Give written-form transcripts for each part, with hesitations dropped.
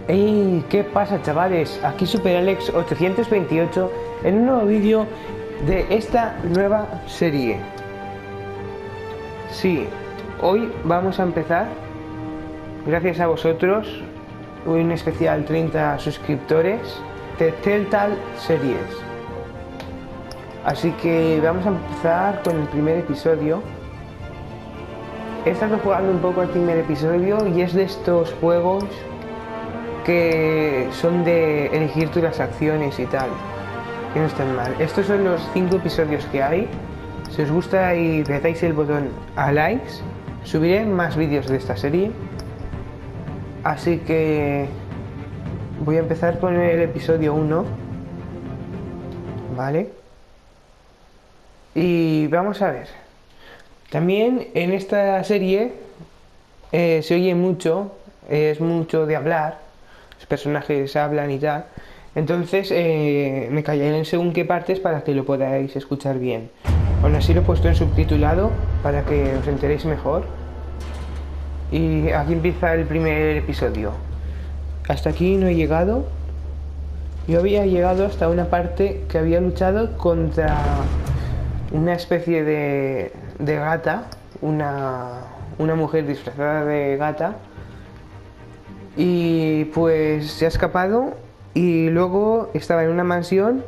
Hey, ¿qué pasa, chavales? Aquí Super Alex 828 en un nuevo vídeo de esta nueva serie. Sí, hoy vamos a empezar, gracias a vosotros, un especial 30 suscriptores de Telltale series. Así que vamos a empezar con el primer episodio. He estado jugando un poco al primer episodio y es de estos juegos que son de elegir tú las acciones y tal, que no están mal. Estos son los 5 episodios que hay. Si os gusta y le dais el botón a likes, subiré más vídeos de esta serie. Así que voy a empezar con el episodio 1, ¿vale? Y vamos a ver. También en esta serie se oye mucho, es mucho de hablar, los personajes hablan y tal. Entonces me callaré en según qué partes para que lo podáis escuchar bien. Aún así lo he puesto en subtitulado para que os enteréis mejor. Y aquí empieza el primer episodio. Hasta aquí no he llegado. Yo había llegado hasta una parte que había luchado contra una especie de gata, una mujer disfrazada de gata, y pues se ha escapado. Y luego estaba en una mansión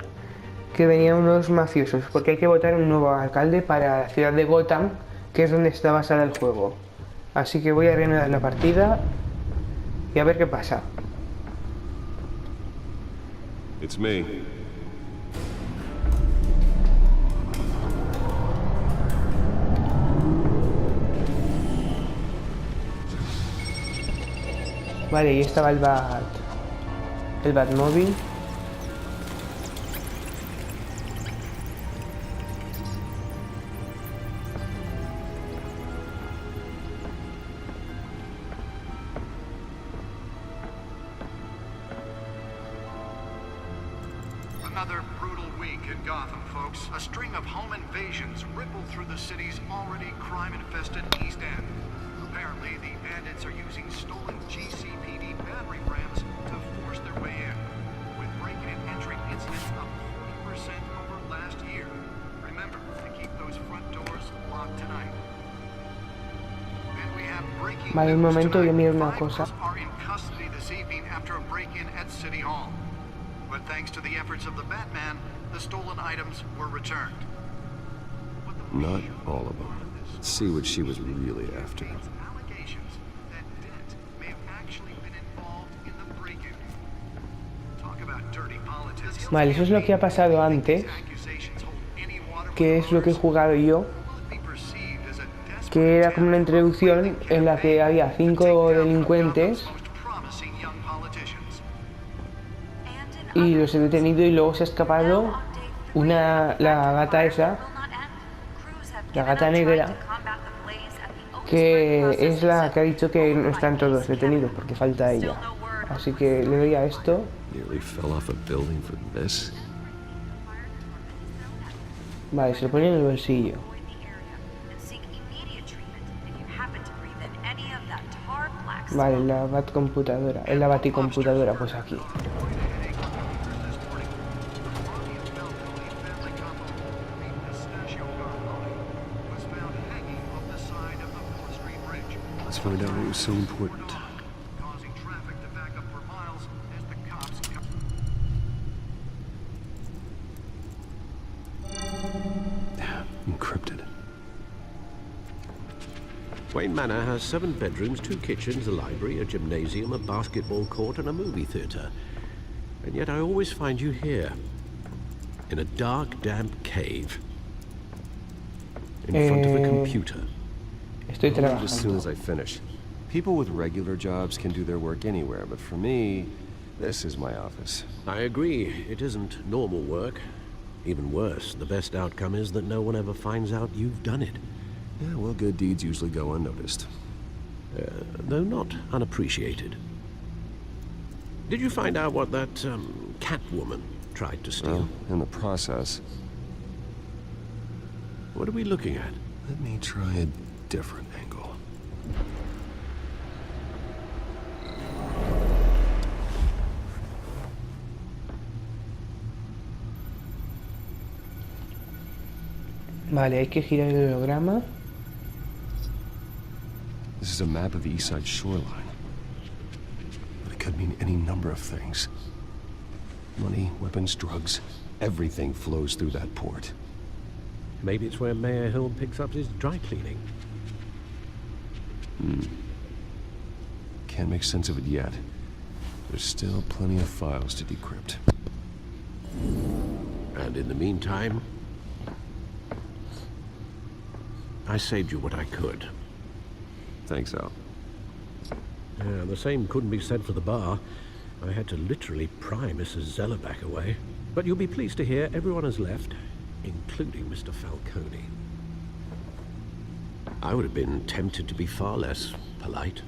que venían unos mafiosos, porque hay que votar un nuevo alcalde para la ciudad de Gotham, que es donde está basada el juego. Así que voy a reanudar la partida y a ver qué pasa. It's me. Vale, y estaba el Batmóvil. Another brutal week in Gotham, folks. A string of home invasions ripple through the city's already crime-infested East End. Apparently, the bandits are using stolen GCPD battering rams to force their way in, with break-in and entry incidents up 40% over last year. Remember to keep those front doors locked tonight. And we have breaking Vale, un news momento, yo tonight. miro una 5 cosa. are in custody this evening after a break-in at City Hall. But thanks to the efforts of the Batman, the stolen items were returned. Not all of them. Let's see what she was really after. Allegations that Dent may have actually been involved in the break-in. Talk about dirty politics. Vale, eso es lo que ha pasado antes, que es lo que he jugado yo, que era como una introducción en la que había 5 delincuentes y los he detenido y luego se ha escapado la gata esa, la gata negra, que es la que ha dicho que no están todos detenidos porque falta ella. Así que le doy a esto. Nearly fell off a building for this. Vale, se lo pone en el bolsillo. Vale, la batcomputadora, en la baticomputadora, pues aquí. Let's find out what was so important. causing traffic to back up for miles as the cops Encrypted. Wayne Manor has 7 bedrooms, 2 kitchens, a library, a gymnasium, a basketball court, and a movie theater. And yet I always find you here, in a dark, damp cave, in front of a computer. Estoy I'll leave as soon trabajando. as I finish. People with regular jobs can do their work anywhere, but for me, this is my office. I agree, it isn't normal work. Even worse, the best outcome is that no one ever finds out you've done it. Yeah, well, good deeds usually go unnoticed. Though not unappreciated. Did you find out what that, Catwoman tried to steal? Well, in the process, What are we looking at? let me try a different angle. Vale, hay que girar el holograma. This is a map of the east side shoreline. But it could mean any number of things. Money, weapons, drugs, everything flows through that port. Maybe it's where Mayor Hill picks up his dry cleaning. Can't make sense of it yet. There's still plenty of files to decrypt. And in the meantime, I saved you what I could. Thanks, Al. Yeah, the same couldn't be said for the bar. I had to literally pry Mrs. Zeller back away. But you'll be pleased to hear everyone has left, including Mr. Falcone. I would have been tempted to be far less polite.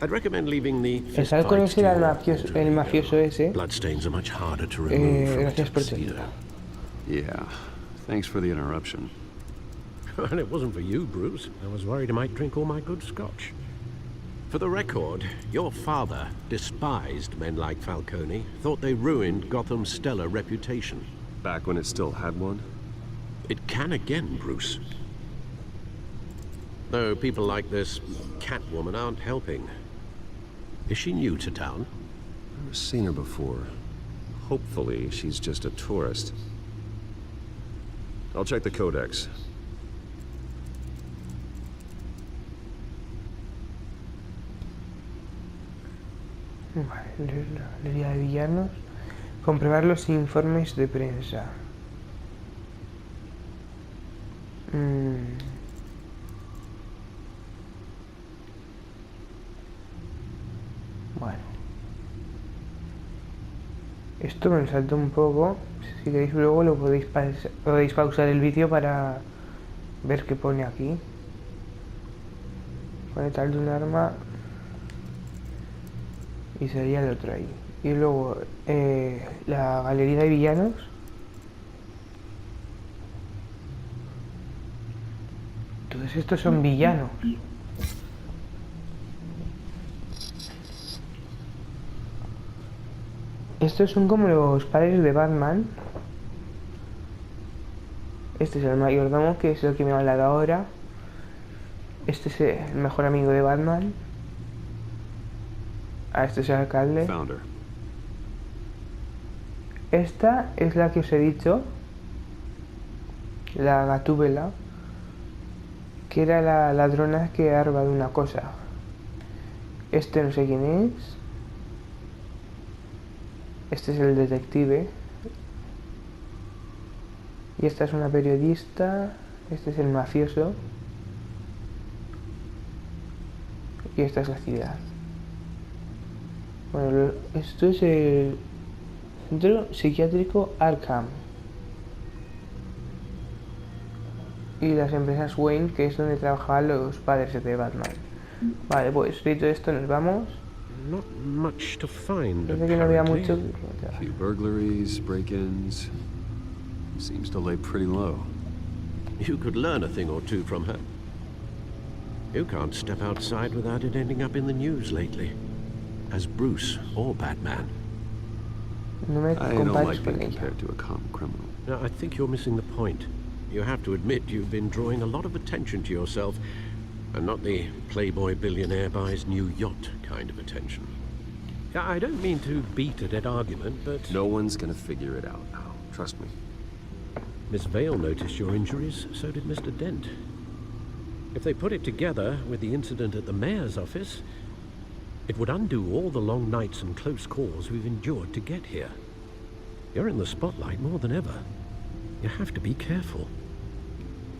I'd recommend leaving the El fist Falcone fights es to el your el mafioso ese. Bloodstains are much harder to remove from a Gracias por tu tuxedo. ayuda. Yeah. Thanks for the interruption. And it wasn't for you, Bruce. I was worried I might drink all my good scotch. For the record, your father despised men like Falcone, thought they ruined Gotham's stellar reputation. Back when it still had one? It can again, Bruce. Though people like this Catwoman aren't helping. Is she new to town? I've never seen her before. Hopefully, she's just a tourist. I'll check the codex. Vale, leer la galería de villanos. Comprobar los informes de prensa. Bueno. Esto me lo salto un poco. Si queréis luego lo podéis pausar el vídeo para ver qué pone aquí. Pone tal de un arma. Y sería el otro ahí. Y luego la galería de villanos. Todos estos son villanos. Estos son como los padres de Batman. Este es el mayordomo, que es el que me ha hablado ahora. Este es el mejor amigo de Batman. Este es el alcalde. Founder. Esta es la que os he dicho. La Gatúbela. Que era la ladrona que ha robado una cosa. Este no sé quién es. Este es el detective. Y esta es una periodista. Este es el mafioso. Y esta es la ciudad. Bueno, esto es el centro psiquiátrico Arkham. Y las empresas Wayne, que es donde trabajaban los padres de Batman. Vale, pues dicho esto, nos vamos. Not much to find, Parece que no había apparently. mucho. Few burglaries, break-ins. Seems to lay pretty low. You could learn a thing or two from her. You can't step outside without it ending up in the news lately. As Bruce or Batman. No me I don't compares like con being ella. compared to a common criminal. Now, I think you're missing the point. You have to admit you've been drawing a lot of attention to yourself, and not the playboy billionaire buys new yacht kind of attention. I don't mean to beat a dead argument, but... No one's gonna figure it out now. Trust me. Miss Vale noticed your injuries, so did Mr. Dent. If they put it together with the incident at the mayor's office, it would undo all the long nights and close calls we've endured to get here. You're in the spotlight more than ever. You have to be careful.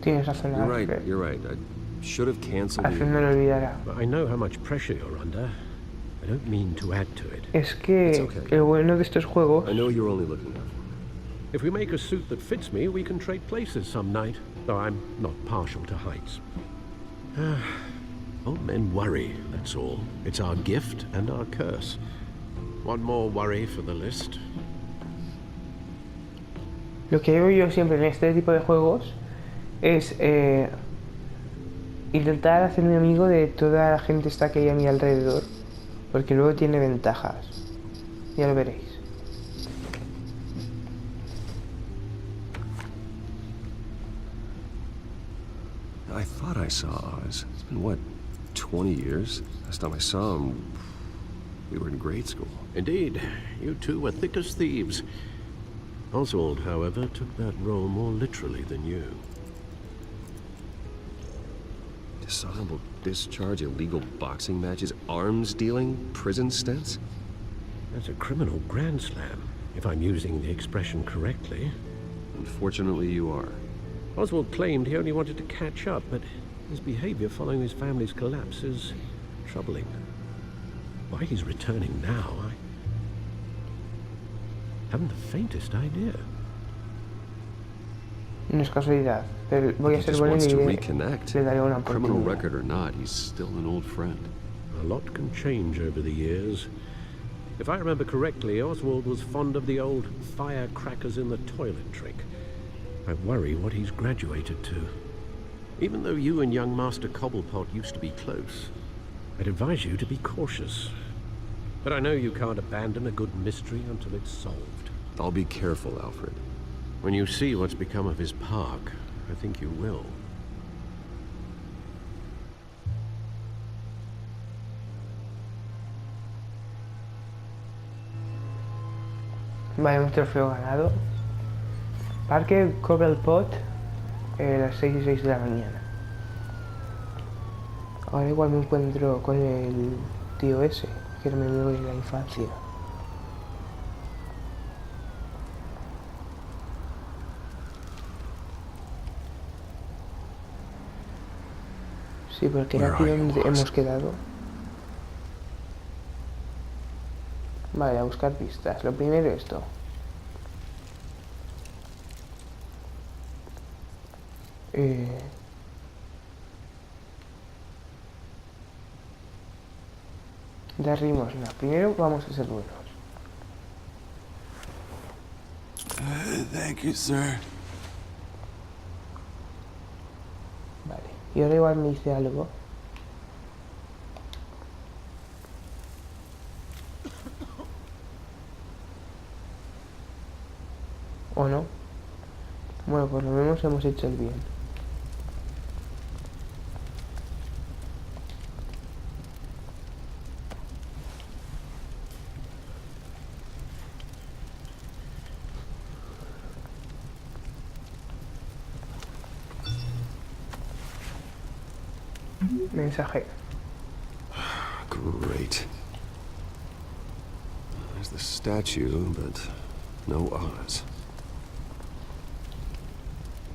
Tienes razón, You're right, Alfred. you're right. I should have canceled Alfred the... no lo olvidará. I know how much pressure you're under. I don't mean to add to it. Es que It's okay. el bueno de estos juegos. I know you're only looking out for me. If we make a suit that fits me, we can trade places some night. Though I'm not partial to heights. Old men worry, that's all. It's our gift and our curse. One more worry for the list. Lo que hago yo siempre en este tipo de juegos es intentar hacerme amigo de toda la gente esta que hay a mi alrededor, porque luego tiene ventajas. Ya lo veréis. I thought I saw Oz. It's been, what, 20 years? Last time I saw him, we were in grade school. Indeed, you two were thick as thieves. Oswald, however, took that role more literally than you. Dishonorable discharge, illegal boxing matches, arms dealing, prison stints? That's a criminal grand slam, if I'm using the expression correctly. Unfortunately, you are. Oswald claimed he only wanted to catch up, but his behavior following his family's collapse is troubling. Why he's returning now, I haven't the faintest idea. No es casualidad, pero voy a He ser just bueno wants y to le reconnect. daré una Criminal oportunidad. record or not, he's still an old friend. A lot can change over the years. If I remember correctly, Oswald was fond of the old firecrackers in the toilet trick. I worry what he's graduated to. Even though you and young Master Cobblepot used to be close, I'd advise you to be cautious. But I know you can't abandon a good mystery until it's solved. I'll be careful, Alfred. When you see what's become of his park, I think you will. Vale, un trofeo ganado. Parque Cobblepot, las 6:06 de la mañana. Ahora igual me encuentro con el tío ese, que era mi amigo de la infancia. Sí, porque era aquí donde hemos quedado. Vale, a buscar pistas. Lo primero esto. Dar limosna. Primero vamos a ser buenos. Thank you, sir. Vale. Y ahora igual me dice algo. ¿O no? Bueno, por lo menos hemos hecho el bien. Mensaje. Great. There's the statue, but no Oz.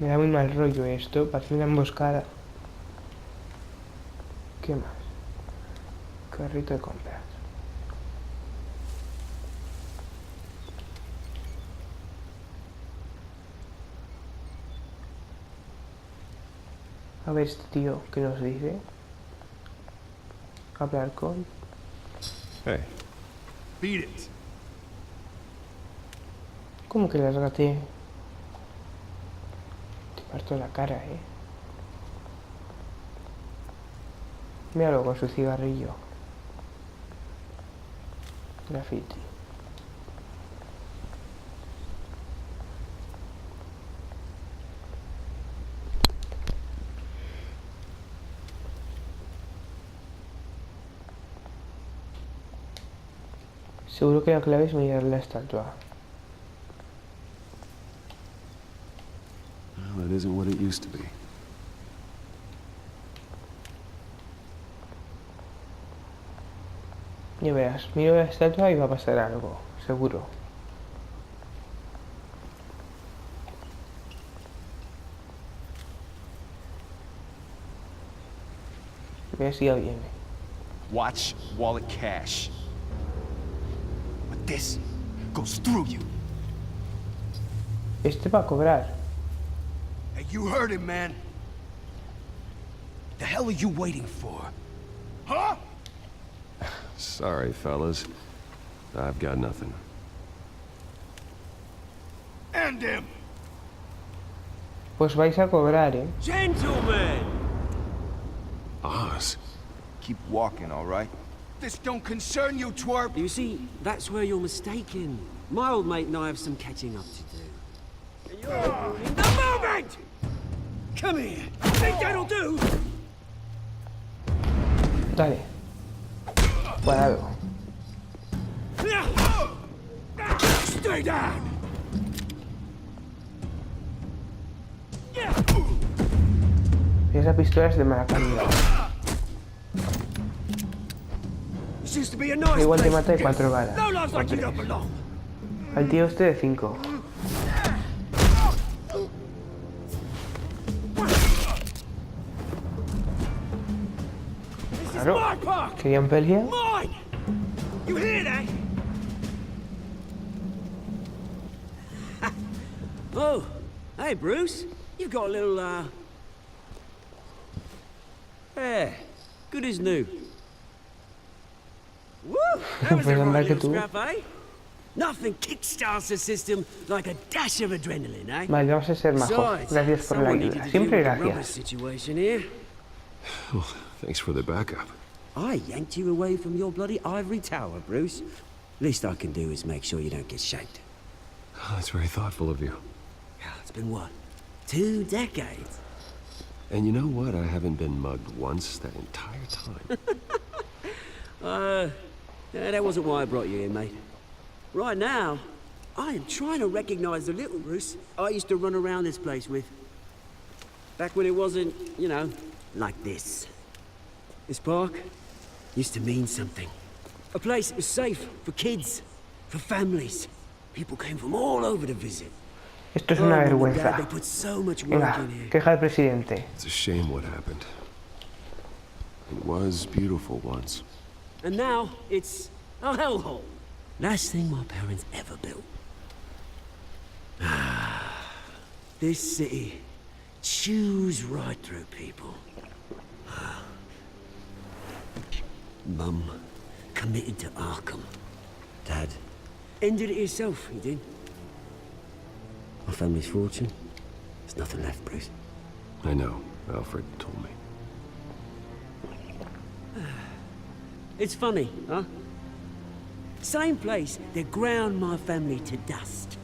Me da muy mal rollo esto, parece una emboscada. ¿Qué más? Carrito de compras. A ver este tío, ¿qué nos dice? Hablar con... Hey. Beat it. ¿Cómo que las gaté? Te parto la cara, Míralo con su cigarrillo. Graffiti. Seguro que la clave es mirar la estatua. Well, that isn't what it used to be. Ya verás, miro la estatua y va a pasar algo, seguro. Ve si ya viene. Watch wallet cash. But this goes through you. Este va a cobrar. Hey, you heard him, man. The hell are you waiting for? Huh? Sorry, fellas. I've got nothing. End him. Pues vais a cobrar, Gentlemen! Oz? Keep walking, all right? This don't concern you, twerp. You see, that's where you're mistaken. My old mate and I have some catching up to do. And you're ruining the moment! Come here. Think that'll do? Dale. Cuadrado. Stay down. Esa pistola es de mala calidad. This used to be a nice Igual te place. mata de 4 balas. No lives o like you 3. don't belong. Al tío este de 5. This is Claro. my park. ¿Querían pelea? Mine. You hear that? Oh, hey, Bruce. You've got a little, yeah, good as new. Woo! That was a Pues anda right que little tú. scrap, eh? Nothing kickstarts the system like a dash of adrenaline, eh? Vale, vamos a ser majos. Besides, Gracias por la someone needed ayuda. to Siempre deal with the rubber gracias. situation here. Well, thanks for the backup. I yanked you away from your bloody ivory tower, Bruce. Least I can do is make sure you don't get shanked. Oh, that's very thoughtful of you. It's been what? 2 decades? And you know what? I haven't been mugged once that entire time. Yeah, that wasn't why I brought you here, mate. Right now, I am trying to recognize the little Bruce I used to run around this place with. Back when it wasn't, you know, like this. This park used to mean something. A place that was safe for kids, for families. People came from all over to visit. Esto es una Mum and vergüenza. Dad, they put so much work Venga, in here. queja al presidente. It's a shame what happened. It was beautiful once. And now, it's a hellhole. Last thing my parents ever built. This city chews right through people. Mum committed to Arkham. Dad ended it himself, he did. My family's fortune, there's nothing left, Bruce. I know. Alfred told me. It's funny, huh? Same place that ground my family to dust.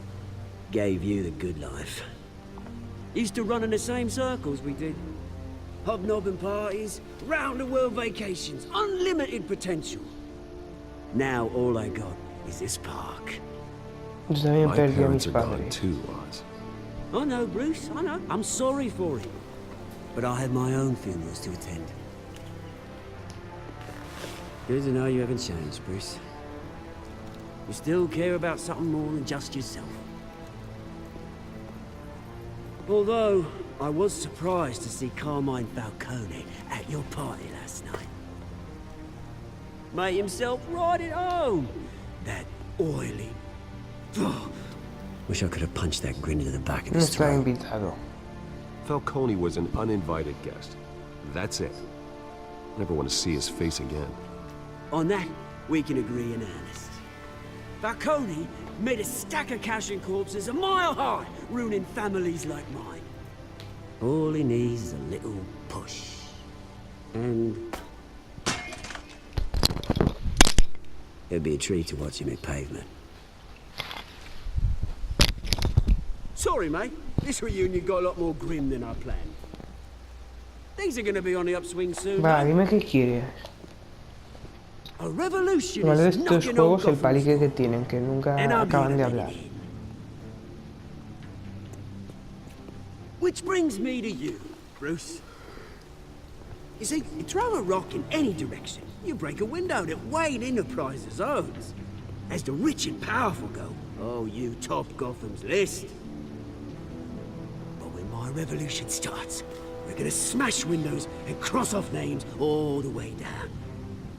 Gave you the good life. Used to run in the same circles we did. Hobnobbing parties, round-the-world vacations, unlimited potential. Now all I got is this park. Yo también My perdí a parents mis are gone padres. too, Oz. I know, Bruce, I know. I'm sorry for it. But I had my own funerals to attend. Good to know you haven't changed, Bruce. You still care about something more than just yourself. Although, I was surprised to see Carmine Falcone at your party last night. Made himself right at home. That oily... Wish I could have punched that grin into the back of No his estaba throat. invitado. Falcone was an uninvited guest. That's it. Never want to see his face again. On that, we can agree in earnest. Falcone made a stack of cash and corpses a mile high, ruining families like mine. All he needs is a little push. And... it'd be a treat to watch him hit pavement. Sorry, mate. This reunion got a lot more grim than I planned. Things are gonna be on the upswing soon. Va, mate. dime qué quieres. A revolution Lo malo de is estos knocking on juegos, el Gotham's palique que door. tienen, que nunca And I'm acaban de here to hablar. let it in. Which brings me to you, Bruce. You see, you throw a rock in any direction, you break a window that Wayne Enterprises owns. As the rich and powerful go, oh, you top Gotham's list. But when my revolution starts, we're gonna smash windows and cross off names all the way down.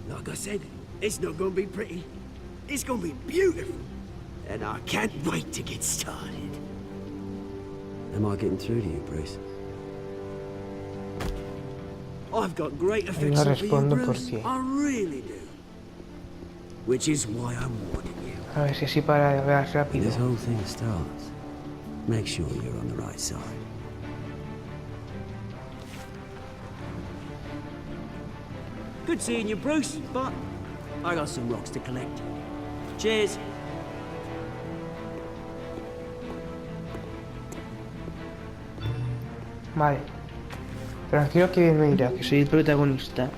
Like I said, it's not gonna be pretty. It's gonna be beautiful. And I can't wait to get started. Am I getting through to you, Bruce? I've got great affection for you, respondo Bruce. porque- I really do. Which is why I'm warning you. A ver si así para de hablar When rápido. this whole thing starts, make sure you're on the right side. Good seeing you, Bruce, but I got some rocks to collect. Cheers. Vale, Pero quiero que me dirá que soy el protagonista.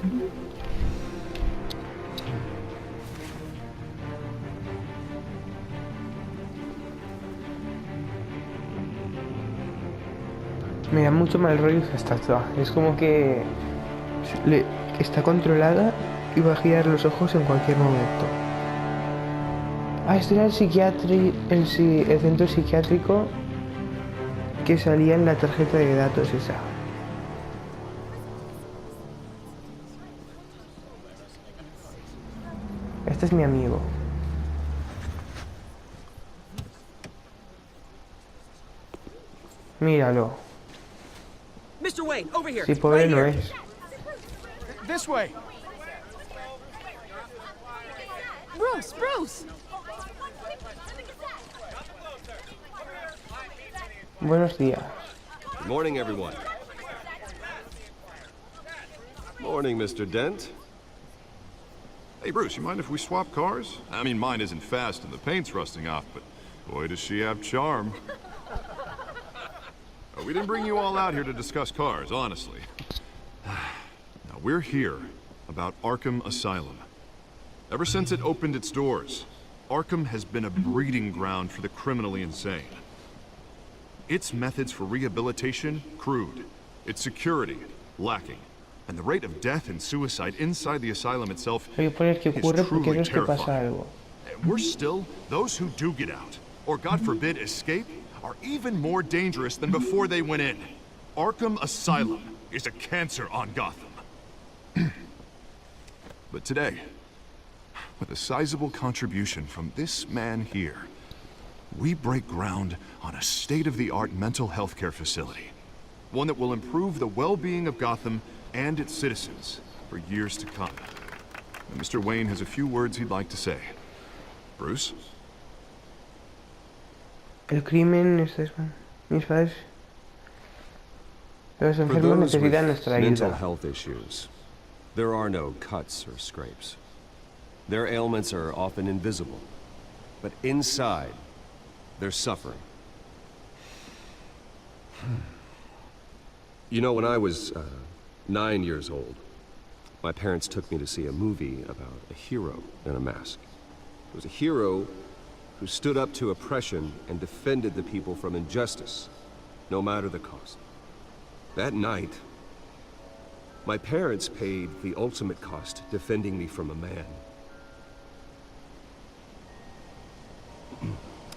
Me da mucho mal rollo esta estatua. Es como que está controlada y va a girar los ojos en cualquier momento. Ah, este era el centro psiquiátrico que salía en la tarjeta de datos esa. Este es mi amigo. Míralo. Mr. Wayne, over here. Sí, pobre right no here. es. This way. Bruce, Bruce! Buenos días. Good morning, everyone. Morning, Mr. Dent. Hey, Bruce, you mind if we swap cars? I mean, mine isn't fast and the paint's rusting off, but boy, does she have charm. We didn't bring you all out here to discuss cars, honestly. Now, we're here about Arkham Asylum. Ever since it opened its doors, Arkham has been a breeding ground for the criminally insane. Its methods for rehabilitation, crude. Its security, lacking. And the rate of death and suicide inside the asylum itself Voy a poner que is ocurre porque truly ves que pasa terrifying. algo. And we're still, those who do get out, or God forbid escape, are even more dangerous than before they went in. Arkham Asylum is a cancer on Gotham. But today, with a sizable contribution from this man here, we break ground on a state-of-the-art mental health care facility. One that will improve the well-being of Gotham and its citizens for years to come. And Mr. Wayne has a few words he'd like to say. Bruce? El crimen es mis padres. Los For enfermos those with necesitan nuestra mental ayuda. health issues, there are no cuts or scrapes. Their ailments are often invisible, but inside, they're suffering. You know, when I was 9 years old, my parents took me to see a movie about a hero in a mask. It was a hero who stood up to oppression and defended the people from injustice, no matter the cost. That night, my parents paid the ultimate cost defending me from a man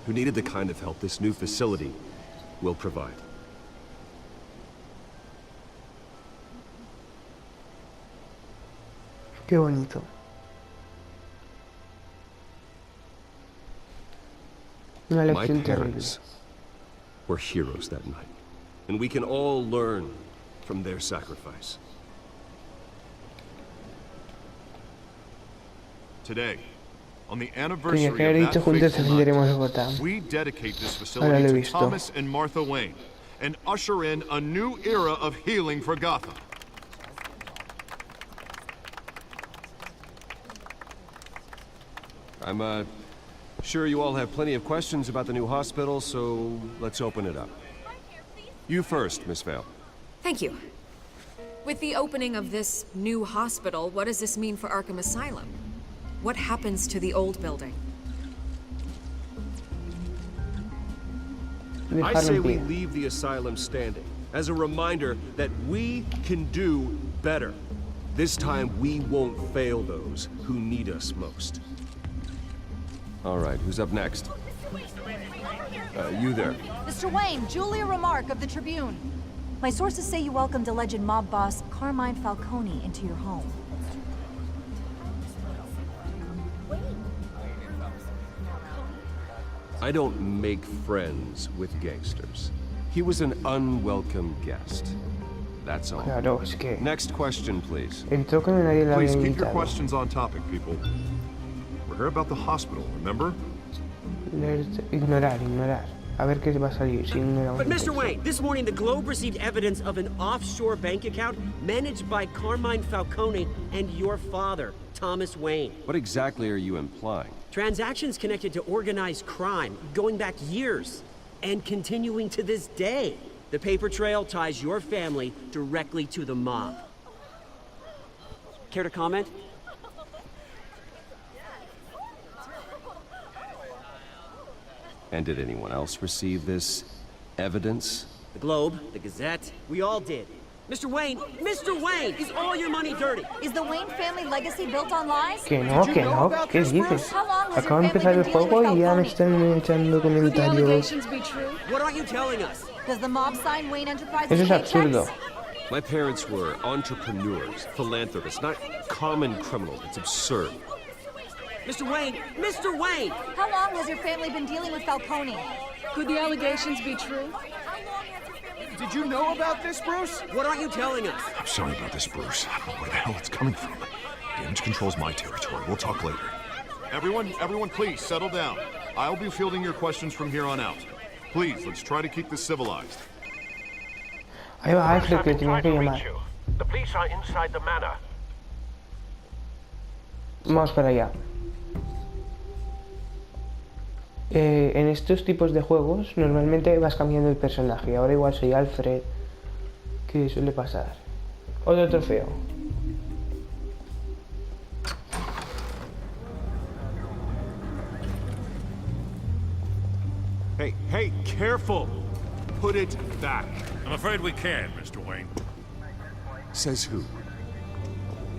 who needed the kind of help this new facility will provide. Qué bonito. Una My lección terrible. parents were heroes that night, and we can all learn from their sacrifice. Today, on the Tenía anniversary que haber of dicho that juntos fateful defenderemos night, Gotham. we dedicate this Ahora facility lo he to visto. Thomas and Martha Wayne and usher in a new era of healing for Gotham. I'm sure you all have plenty of questions about the new hospital, so let's open it up. You first, Miss Vale. Thank you. With the opening of this new hospital, what does this mean for Arkham Asylum? What happens to the old building? I Dejarlo say en we pie. leave the asylum standing as a reminder that we can do better. This time we won't fail those who need us most. All right, who's up next? You there. Mr. Wayne, Julia Remark of the Tribune. My sources say you welcomed alleged mob boss Carmine Falcone into your home. I don't make friends with gangsters. He was an unwelcome guest. That's all. Claro, es que Next question, please. entró que nadie la Please había keep your invitado. questions on topic, people. We're here about the hospital, remember? Ignorar. A ver qué va a salir si ignoramos. But el Mr. texto. Wayne, this morning the Globe received evidence of an offshore bank account managed by Carmine Falcone and your father, Thomas Wayne. What exactly are you implying? Transactions connected to organized crime going back years and continuing to this day. The paper trail ties your family directly to the mob. Care to comment? And did anyone else receive this evidence? The Globe, the Gazette, we all did. Mr. Wayne, is all your money dirty? Is the Wayne family legacy built on lies? Que no, ¿qué dices? How long has Acabo de your empezar family el been dealing juego with y ya me Falcone? están echando Could the comentarios. allegations be true? What aren't you telling us? Does the mob sign Wayne Enterprises Eso es absurdo. paychecks? My parents were entrepreneurs, philanthropists, not common criminals. It's absurd. Mr. Wayne! How long has your family been dealing with Falcone? Could the allegations be true? Did you know about this, Bruce? What aren't you telling us? I'm sorry about this, Bruce. I don't know where the hell it's coming from. Damage control's my territory. We'll talk later. Everyone, please settle down. I'll be fielding your questions from here on out. Please, let's try to keep this civilized. Ahí va Alfred, que tenía que llamar. The police are inside the manor. Vamos para allá. En estos tipos de juegos normalmente vas cambiando el personaje. Ahora igual soy Alfred, que suele pasar. Otro trofeo. Hey, careful! Put it back. I'm afraid we can't, Mr. Wayne. Says who?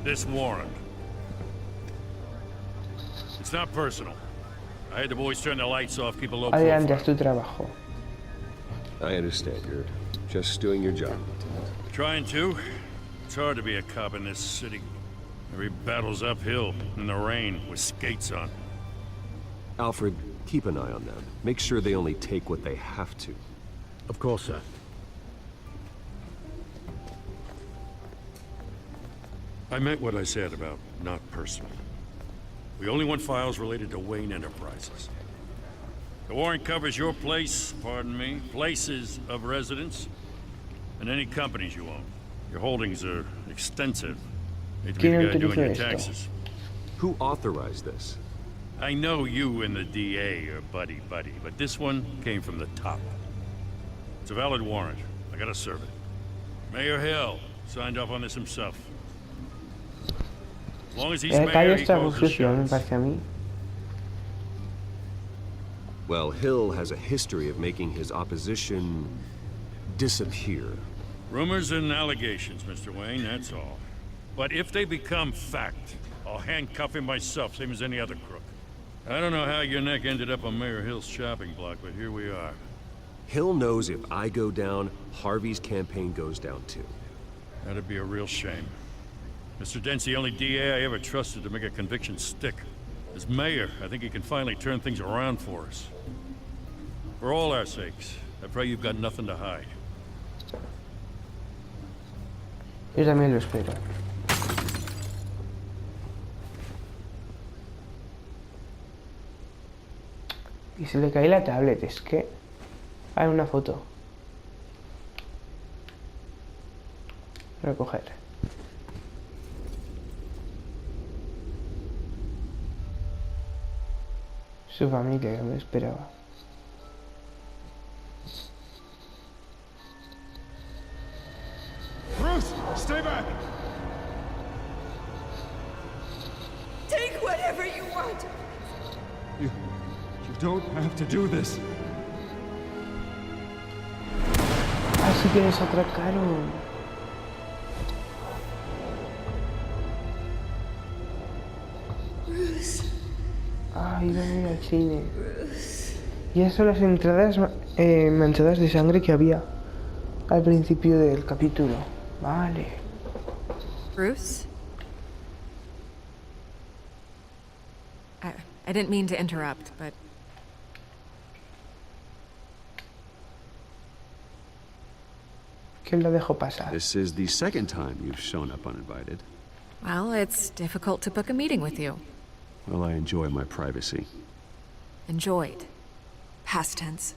This warrant. It's not personal. I had the boys turn the lights off, keep a low Adelante, profile. haz tu trabajo. I understand. You're just doing your job. Trying to. It's hard to be a cop in this city. Every battle's uphill, in the rain, with skates on. Alfred, keep an eye on them. Make sure they only take what they have to. Of course, sir. I meant what I said about not personal. We only want files related to Wayne Enterprises. The warrant covers your place, pardon me, places of residence, and any companies you own. Your holdings are extensive. Need to be the guy doing your taxes. Who authorized this? I know you and the DA are buddy-buddy, but this one came from the top. It's a valid warrant. I gotta serve it. Mayor Hill signed off on this himself. As long as he's El calle mayor, he está calls the sucio, me shots. parece a mí. Well, Hill has a history of making his opposition disappear. Rumors and allegations, Mr. Wayne, that's all. But if they become fact, I'll handcuff him myself, same as any other crook. I don't know how your neck ended up on Mayor Hill's shopping block, but here we are. Hill knows if I go down, Harvey's campaign goes down too. That'd be a real shame. Mr. Dent's the only DA I ever trusted to make a conviction stick. As mayor, I think he can finally turn things around for us. For all our sakes, I pray you've got nothing to hide. Yo también lo espero. Y se le cae la tablet, es que... Hay una foto. Recoger. Su familia, que me esperaba. Bruce, stay back! Take whatever you want. You don't have to do this. Así que nos atracaron. Ay, no voy al cine. Y esas son las entradas manchadas de sangre que había al principio del capítulo. Vale. Bruce? I didn't mean to interrupt, but ¿Quién lo dejó pasar? This is the second time you've shown up uninvited. well, it's difficult to book a meeting with you. Well, I enjoy my privacy. Enjoyed. Past tense.